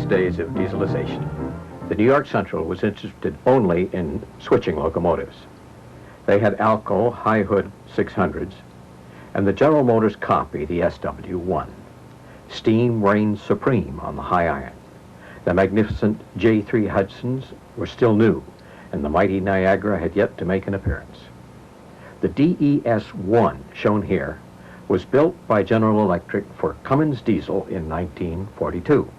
last days of dieselization, the New York Central was interested only in switching locomotives. They had Alco high hood 600s and the General Motors copy, the SW1. Steam reigned supreme on the high iron. The magnificent J3 Hudsons were still new, and the mighty Niagara had yet to make an appearance. The DES-1, shown here, was built by General Electric for Cummins diesel in 1942.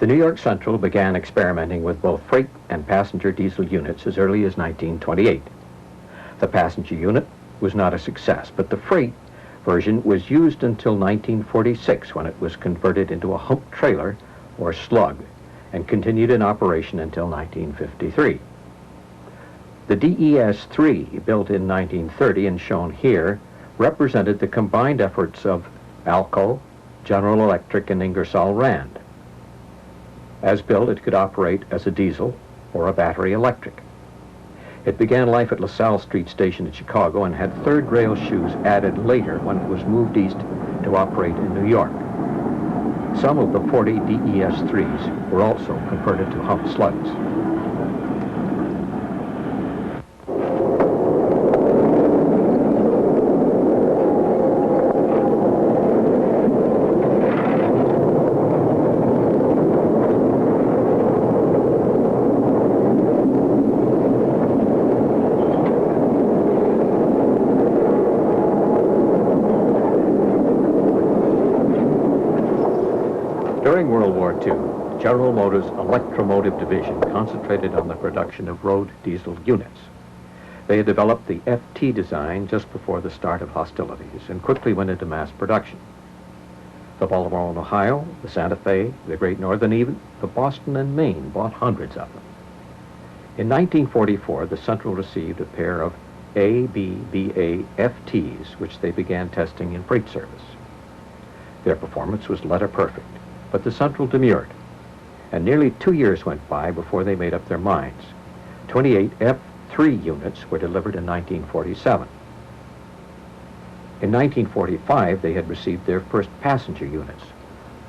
The New York Central began experimenting with both freight and passenger diesel units as early as 1928. The passenger unit was not a success, but the freight version was used until 1946, when it was converted into a hump trailer or slug and continued in operation until 1953. The DES-3, built in 1930 and shown here, represented the combined efforts of Alco, General Electric, and Ingersoll Rand. As built, it could operate as a diesel or a battery electric. It began life at LaSalle Street Station in Chicago and had third rail shoes added later when it was moved east to operate in New York. Some of the 40 DES-3s were also converted to hump slugs. During World War II, General Motors' Electromotive Division concentrated on the production of road diesel units. They had developed the FT design just before the start of hostilities and quickly went into mass production. The Baltimore and Ohio, the Santa Fe, the Great Northern, even the Boston and Maine bought hundreds of them. In 1944, the Central received a pair of ABBA FTs, which they began testing in freight service. Their performance was letter perfect, but the Central demurred, and nearly 2 years went by before they made up their minds. 28 F3 units were delivered in 1947. In 1945, they had received their first passenger units,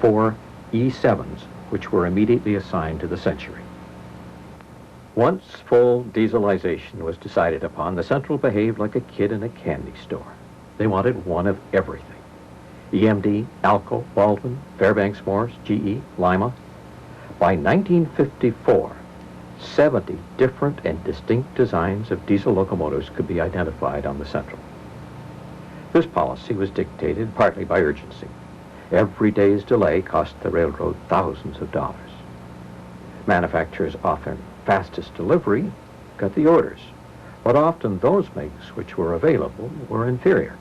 4 E7s, which were immediately assigned to the Century. Once full dieselization was decided upon, the Central behaved like a kid in a candy store. They wanted one of everything. EMD, Alco, Baldwin, Fairbanks Morse, GE, Lima. By 1954, 70 different and distinct designs of diesel locomotives could be identified on the Central. This policy was dictated partly by urgency. Every day's delay cost the railroad thousands of dollars. Manufacturers offering fastest delivery got the orders, but often those makes which were available were inferior.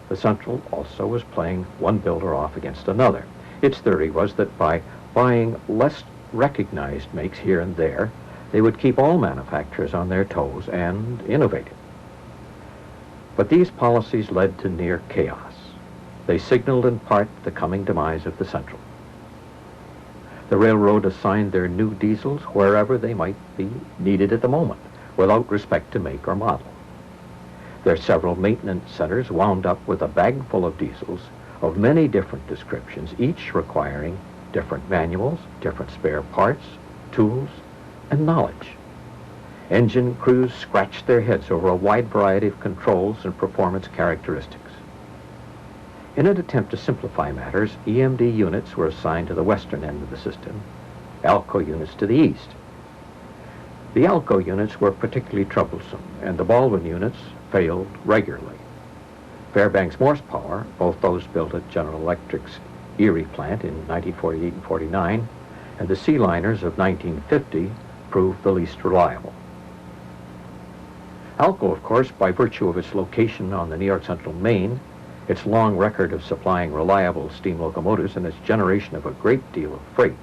The Central also was playing one builder off against another. Its theory was that by buying less recognized makes here and there, they would keep all manufacturers on their toes and innovate. But these policies led to near chaos. They signaled in part the coming demise of the Central. The railroad assigned their new diesels wherever they might be needed at the moment, without respect to make or model. Their several maintenance centers wound up with a bag full of diesels of many different descriptions, each requiring different manuals, different spare parts, tools, and knowledge. Engine crews scratched their heads over a wide variety of controls and performance characteristics. In an attempt to simplify matters, EMD units were assigned to the western end of the system, Alco units to the east. The Alco units were particularly troublesome, and the Baldwin units failed regularly. Fairbanks Morse Power, both those built at General Electric's Erie plant in 1948 and 49, and the Sealiners of 1950 proved the least reliable. Alco, of course, by virtue of its location on the New York Central Main, its long record of supplying reliable steam locomotives, and its generation of a great deal of freight,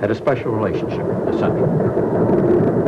had a special relationship with the Central.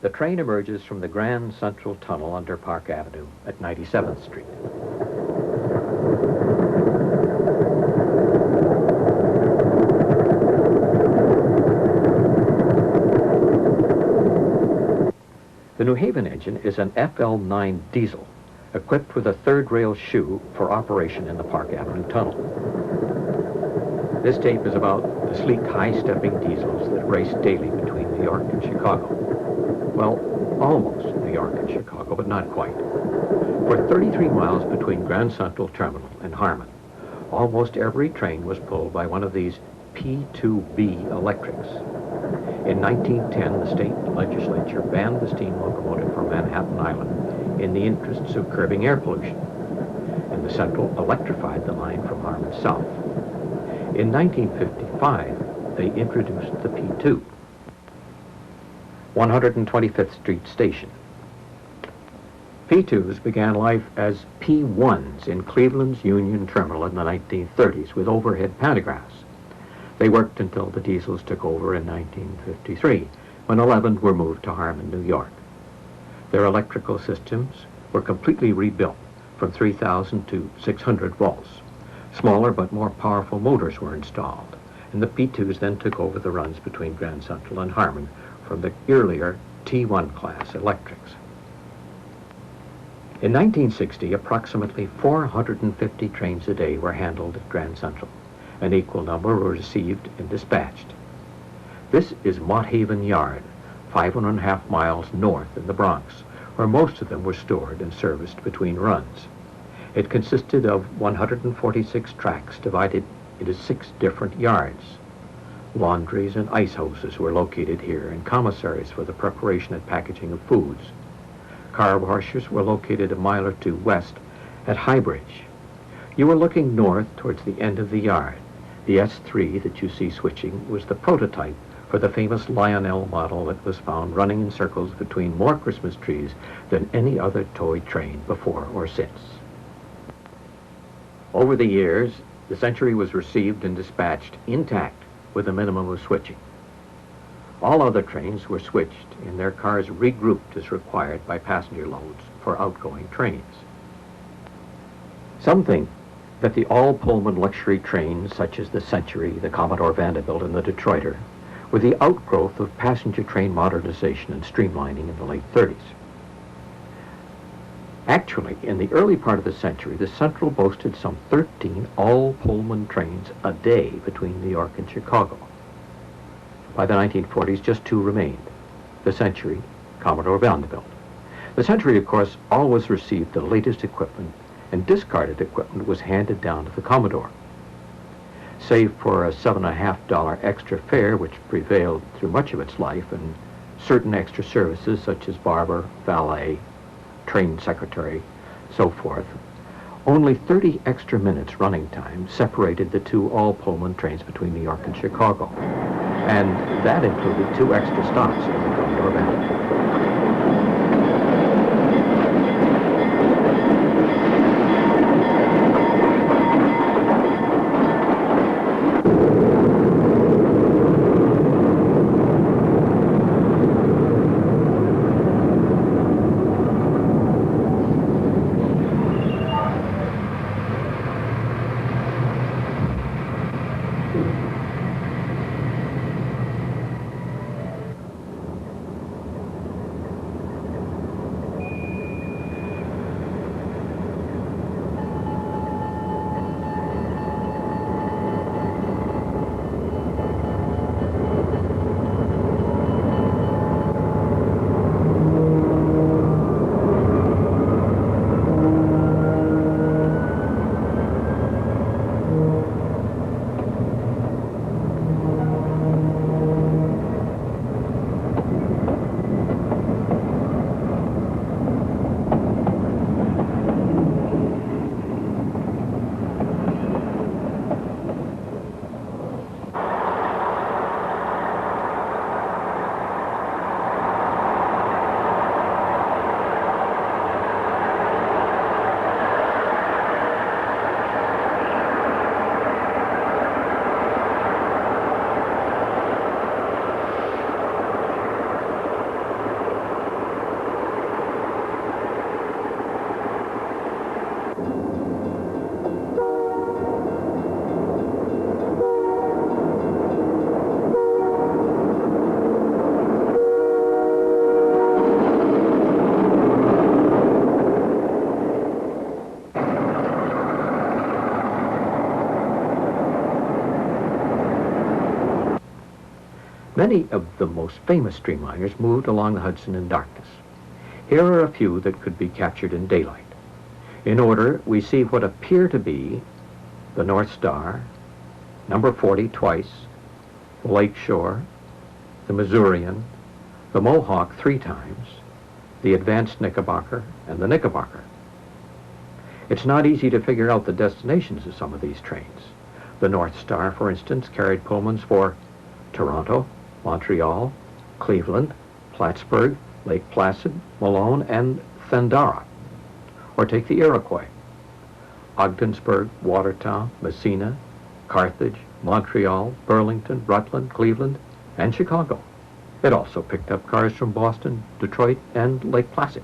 The train emerges from the Grand Central Tunnel under Park Avenue at 97th Street. The New Haven engine is an FL9 diesel equipped with a third rail shoe for operation in the Park Avenue Tunnel. This tape is about the sleek, high-stepping diesels that race daily between New York and Chicago. Well, almost New York and Chicago, but not quite. For 33 miles between Grand Central Terminal and Harmon, almost every train was pulled by one of these P2B electrics. In 1910, the state legislature banned the steam locomotive from Manhattan Island in the interests of curbing air pollution, and the Central electrified the line from Harmon south. In 1955, they introduced the P2. 125th Street Station. P2s began life as P1s in Cleveland's Union Terminal in the 1930s with overhead pantographs. They worked until the diesels took over in 1953, when 11 were moved to Harmon, New York. Their electrical systems were completely rebuilt from 3,000 to 600 volts. Smaller but more powerful motors were installed, and the P2s then took over the runs between Grand Central and Harmon from the earlier T1 class electrics. In 1960, approximately 450 trains a day were handled at Grand Central. An equal number were received and dispatched. This is Mott Haven Yard, 5.5 miles north in the Bronx, where most of them were stored and serviced between runs. It consisted of 146 tracks divided into 6 different yards. Laundries and ice hoses were located here, and commissaries for the preparation and packaging of foods. Car washers were located a mile or two west at High Bridge. You were looking north towards the end of the yard. The S3 that you see switching was the prototype for the famous Lionel model that was found running in circles between more Christmas trees than any other toy train before or since. Over the years, the Century was received and dispatched intact with a minimum of switching. All other trains were switched and their cars regrouped as required by passenger loads for outgoing trains. Some think that the all-Pullman luxury trains such as the Century, the Commodore Vanderbilt, and the Detroiter were the outgrowth of passenger train modernization and streamlining in the late 30s. Actually, in the early part of the century, the Central boasted some 13 all-Pullman trains a day between New York and Chicago. By the 1940s, just 2 remained, the Century, Commodore Vanderbilt. The Century, of course, always received the latest equipment, and discarded equipment was handed down to the Commodore. Save for a $7.50 extra fare, which prevailed through much of its life, and certain extra services such as barber, valet, train secretary, so forth, only 30 extra minutes running time separated the 2 all-Pullman trains between New York and Chicago. And that included 2 extra stops in the Commodore Vanderbilt. Many of the most famous streamliners moved along the Hudson in darkness. Here are a few that could be captured in daylight. In order, we see what appear to be the North Star, number 40 twice, the Lake Shore, the Missourian, the Mohawk 3 times, the Advanced Knickerbocker, and the Knickerbocker. It's not easy to figure out the destinations of some of these trains. The North Star, for instance, carried Pullmans for Toronto, Montreal, Cleveland, Plattsburgh, Lake Placid, Malone, and Thendara. Or take the Iroquois, Ogdensburg, Watertown, Messina, Carthage, Montreal, Burlington, Rutland, Cleveland, and Chicago. It also picked up cars from Boston, Detroit, and Lake Placid.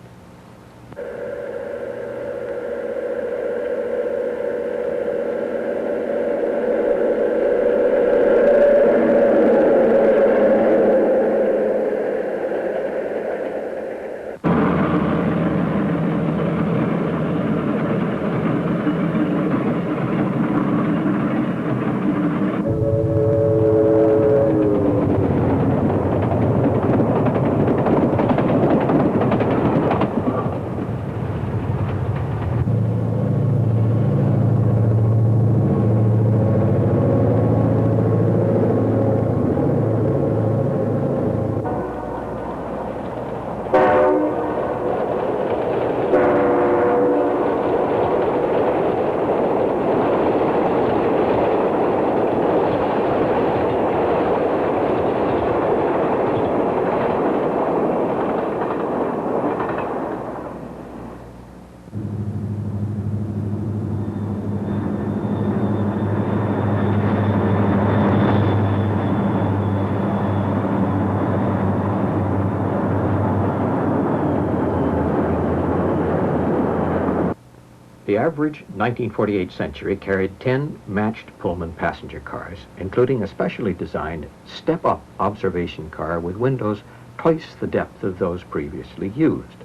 The average 1948 Century carried 10 matched Pullman passenger cars, including a specially designed step-up observation car with windows twice the depth of those previously used.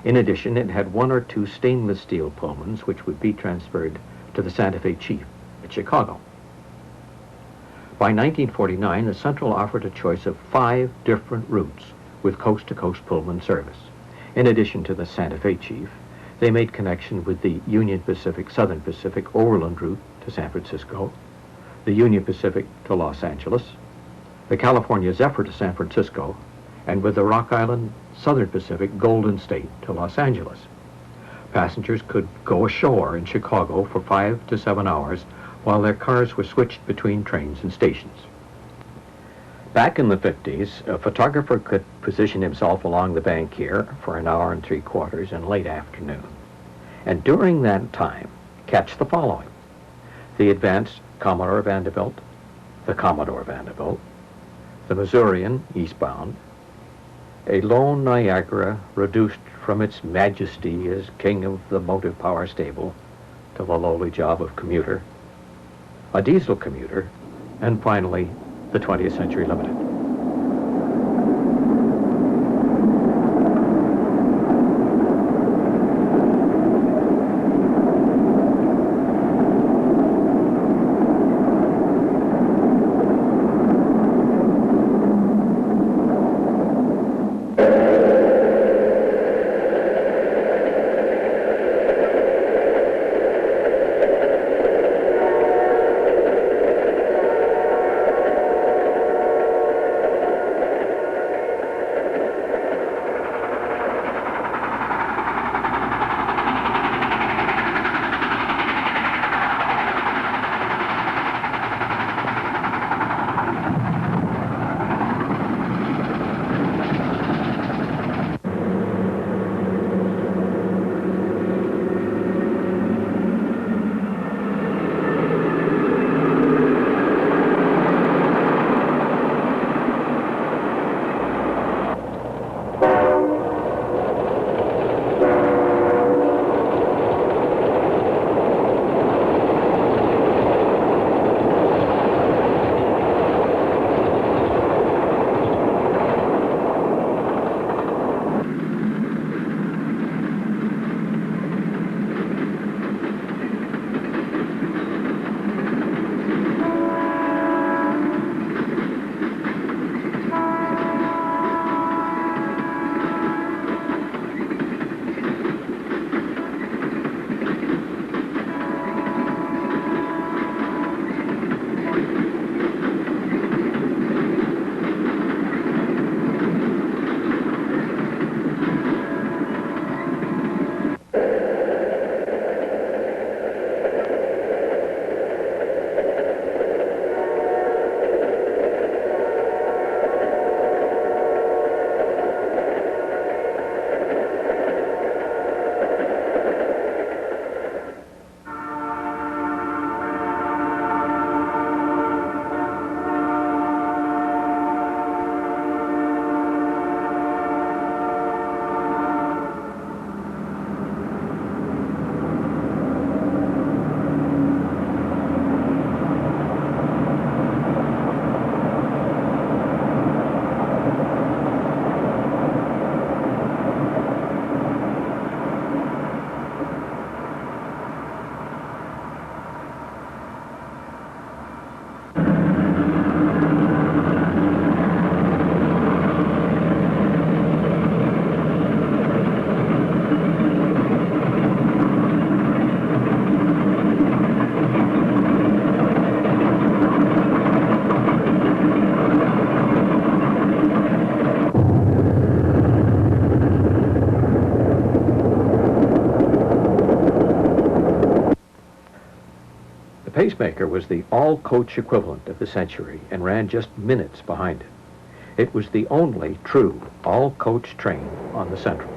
In addition, it had 1 or 2 stainless steel Pullmans, which would be transferred to the Santa Fe Chief at Chicago. By 1949, the Central offered a choice of 5 different routes with coast-to-coast Pullman service. In addition to the Santa Fe Chief, they made connection with the Union Pacific Southern Pacific Overland route to San Francisco, the Union Pacific to Los Angeles, the California Zephyr to San Francisco, and with the Rock Island Southern Pacific Golden State to Los Angeles. Passengers could go ashore in Chicago for 5 to 7 hours while their cars were switched between trains and stations. Back in the 50s, a photographer could position himself along the bank here for an hour and 3/4 in late afternoon. And during that time, catch the following: the Advanced Commodore Vanderbilt, the Commodore Vanderbilt, the Missourian eastbound, a lone Niagara reduced from its majesty as king of the motive power stable to the lowly job of commuter, a diesel commuter, and finally, the 20th Century Limited. Pacemaker was the all-coach equivalent of the Century and ran just minutes behind it. It was the only true all-coach train on the Central.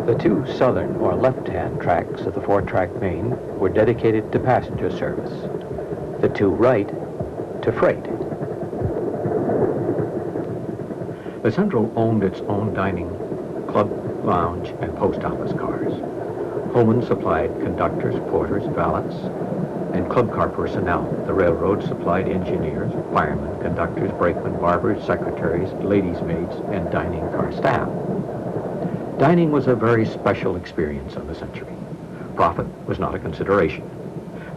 The two southern or left-hand tracks of the four-track main were dedicated to passenger service. The two right to freight. The Central owned its own dining, club, lounge, and post office cars. Pullman supplied conductors, porters, valets, and club car personnel. The railroad supplied engineers, firemen, conductors, brakemen, barbers, secretaries, ladies' maids, and dining car staff. Dining was a very special experience on the Century. Profit was not a consideration.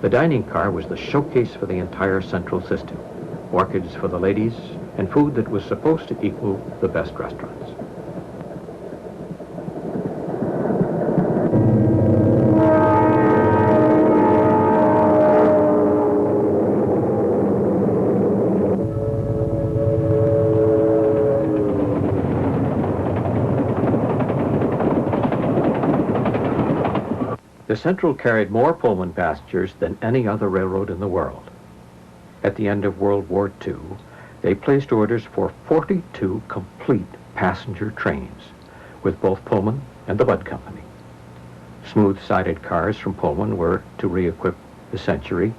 The dining car was the showcase for the entire Central system. Orchids for the ladies, and food that was supposed to equal the best restaurants. The Central carried more Pullman passengers than any other railroad in the world. At the end of World War II, they placed orders for 42 complete passenger trains with both Pullman and the Bud Company. Smooth-sided cars from Pullman were to re-equip the Century,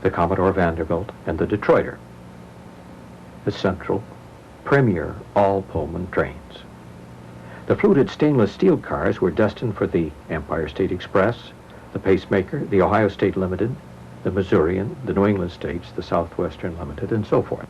the Commodore Vanderbilt, and the Detroiter. The Central premier all-Pullman trains. The fluted stainless steel cars were destined for the Empire State Express, the Pacemaker, the Ohio State Limited, the Missourian, the New England States, the Southwestern Limited, and so forth.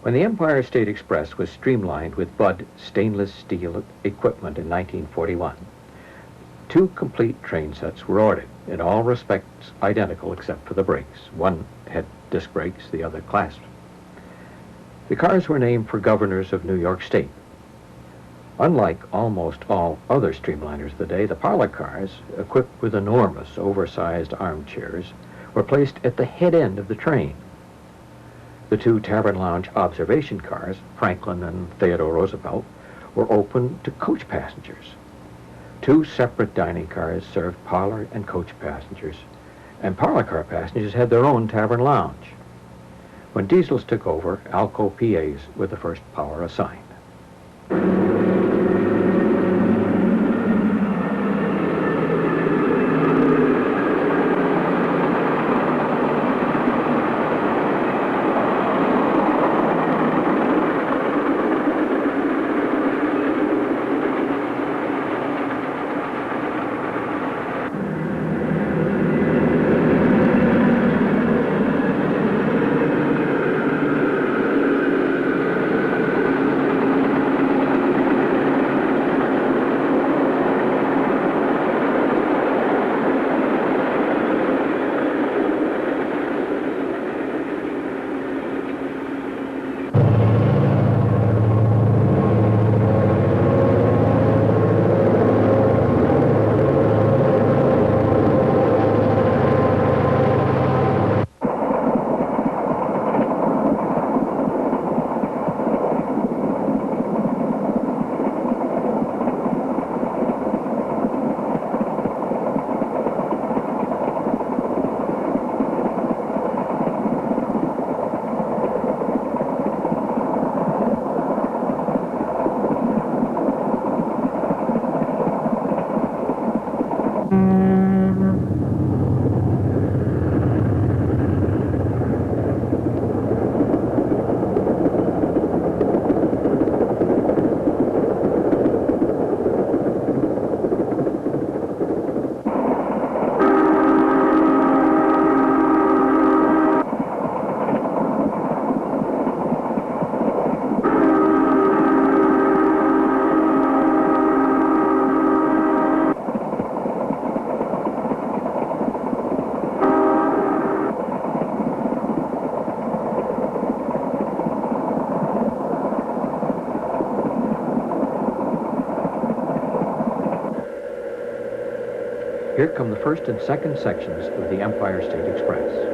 When the Empire State Express was streamlined with Bud stainless steel equipment in 1941, 2 complete train sets were ordered, in all respects identical except for the brakes. One had disc brakes, the other clasp. The cars were named for governors of New York State. Unlike almost all other streamliners of the day, the parlor cars, equipped with enormous, oversized armchairs, were placed at the head end of the train. The 2 Tavern Lounge observation cars, Franklin and Theodore Roosevelt, were open to coach passengers. 2 separate dining cars served parlor and coach passengers, and parlor car passengers had their own Tavern Lounge. When diesels took over, Alco PAs were the first power assigned. Here come the first and second sections of the Empire State Express.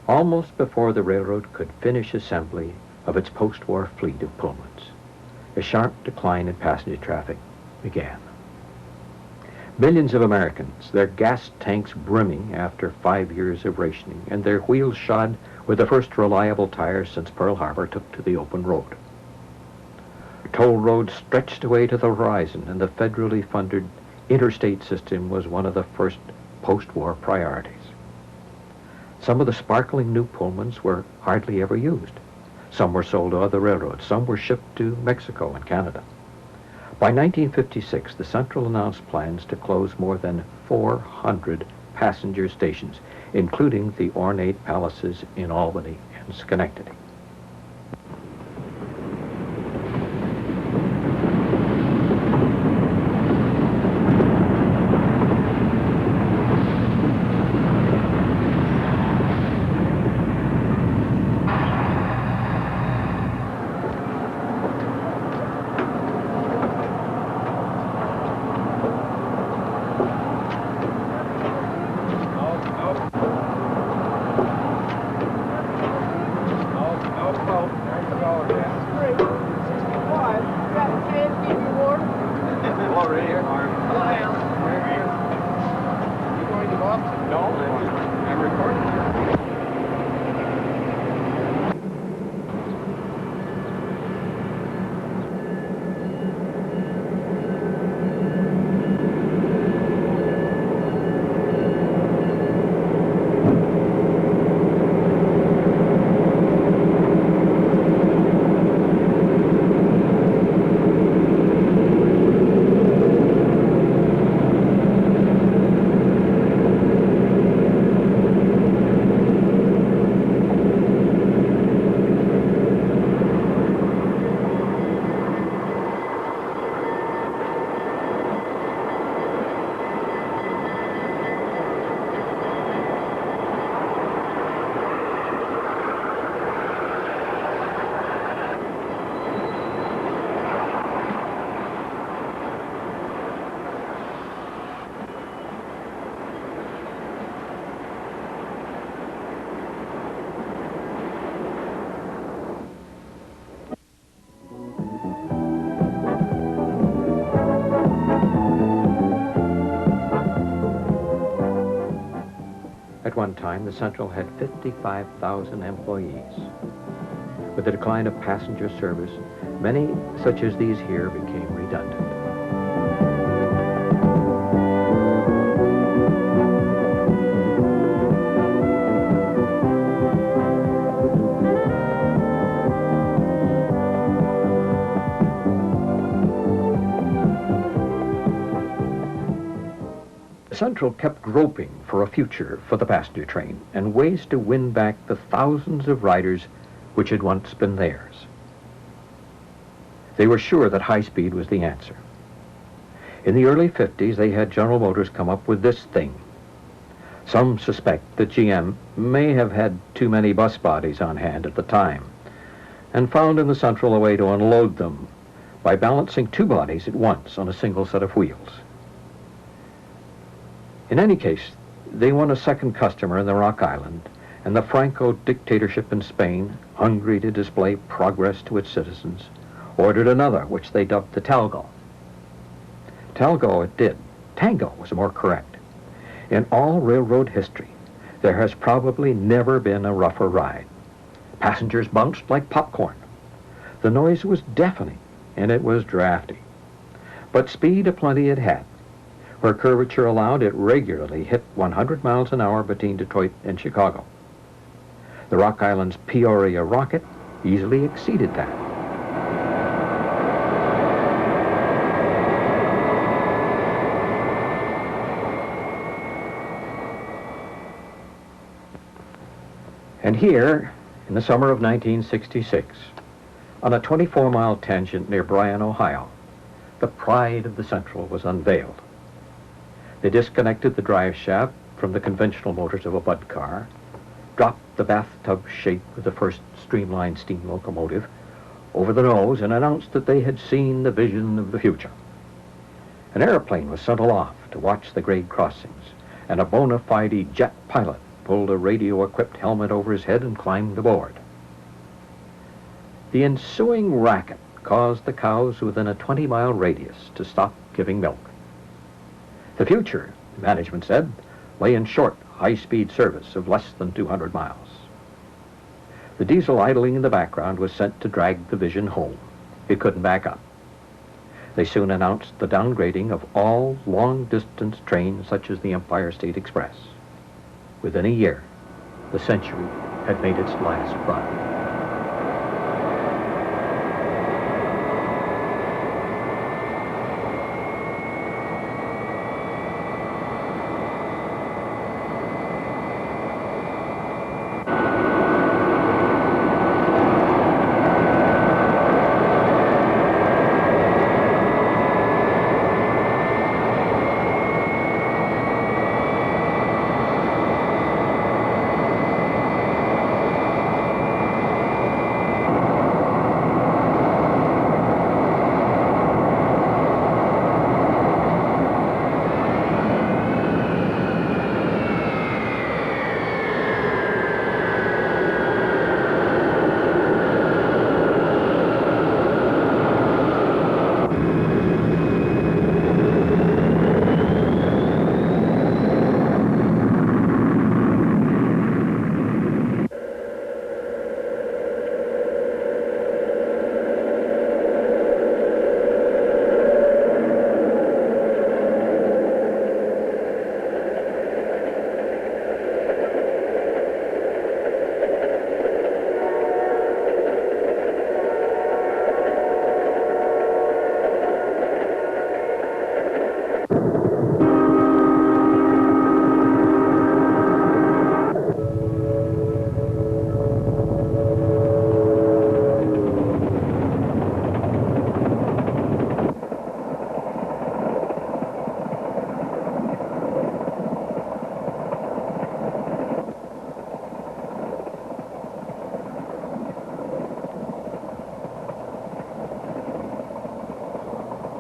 Almost before the railroad could finish assembly of its post-war fleet of Pullmans, a sharp decline in passenger traffic began. Millions of Americans, their gas tanks brimming after 5 years of rationing, and their wheels shod with the first reliable tires since Pearl Harbor, took to the open road. Toll roads stretched away to the horizon, and the federally funded interstate system was one of the first post-war priorities. Some of the sparkling new Pullmans were hardly ever used. Some were sold to other railroads. Some were shipped to Mexico and Canada. By 1956, the Central announced plans to close more than 400 passenger stations, including the ornate palaces in Albany and Schenectady. At one time, the Central had 55,000 employees. With the decline of passenger service, many such as these here became redundant. Central kept groping for a future for the passenger train and ways to win back the thousands of riders which had once been theirs. They were sure that high speed was the answer. In the early 50s, they had General Motors come up with this thing. Some suspect that GM may have had too many bus bodies on hand at the time and found in the Central a way to unload them by balancing two bodies at once on a single set of wheels. In any case, they won a second customer in the Rock Island, and the Franco dictatorship in Spain, hungry to display progress to its citizens, ordered another, which they dubbed the Talgo. Talgo it did. Tango was more correct. In all railroad history, there has probably never been a rougher ride. Passengers bounced like popcorn. The noise was deafening, and it was drafty. But speed aplenty it had. Where curvature allowed, it regularly hit 100 miles an hour between Detroit and Chicago. The Rock Island's Peoria rocket easily exceeded that. And here, in the summer of 1966, on a 24-mile tangent near Bryan, Ohio, the pride of the Central was unveiled. They disconnected the drive shaft from the conventional motors of a Budd car, dropped the bathtub shape of the first streamlined steam locomotive over the nose, and announced that they had seen the vision of the future. An airplane was sent aloft to watch the grade crossings, and a bona fide jet pilot pulled a radio-equipped helmet over his head and climbed aboard. The ensuing racket caused the cows within a 20-mile radius to stop giving milk. The future, management said, lay in short, high-speed service of less than 200 miles. The diesel idling in the background was sent to drag the vision home. It couldn't back up. They soon announced the downgrading of all long-distance trains such as the Empire State Express. Within a year, the Century had made its last run.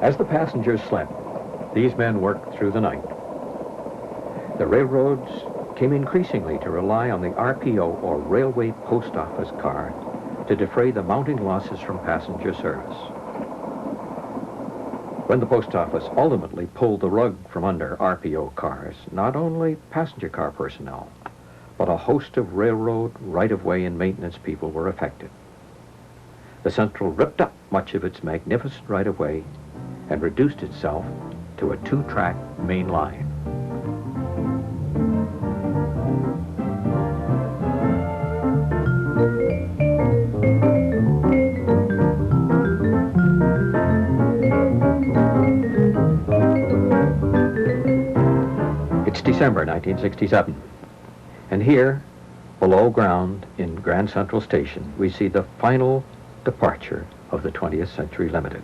As the passengers slept, these men worked through the night. The railroads came increasingly to rely on the RPO, or Railway Post Office car, to defray the mounting losses from passenger service. When the post office ultimately pulled the rug from under RPO cars, not only passenger car personnel, but a host of railroad, right-of-way, and maintenance people were affected. The Central ripped up much of its magnificent right-of-way and reduced itself to a two-track main line. It's December 1967, and here, below ground in Grand Central Station, we see the final departure of the 20th Century Limited.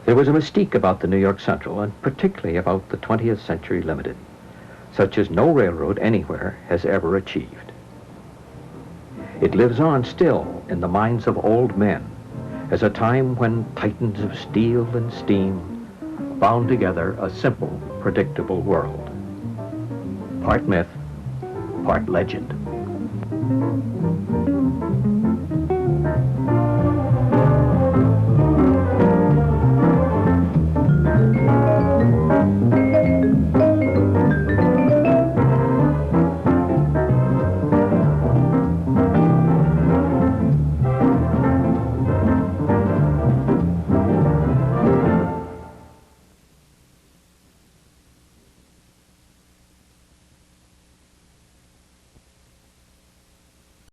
There was a mystique about the New York Central, and particularly about the 20th Century Limited, such as no railroad anywhere has ever achieved. It lives on still in the minds of old men as a time when titans of steel and steam bound together a simple, predictable world. Part myth, part legend.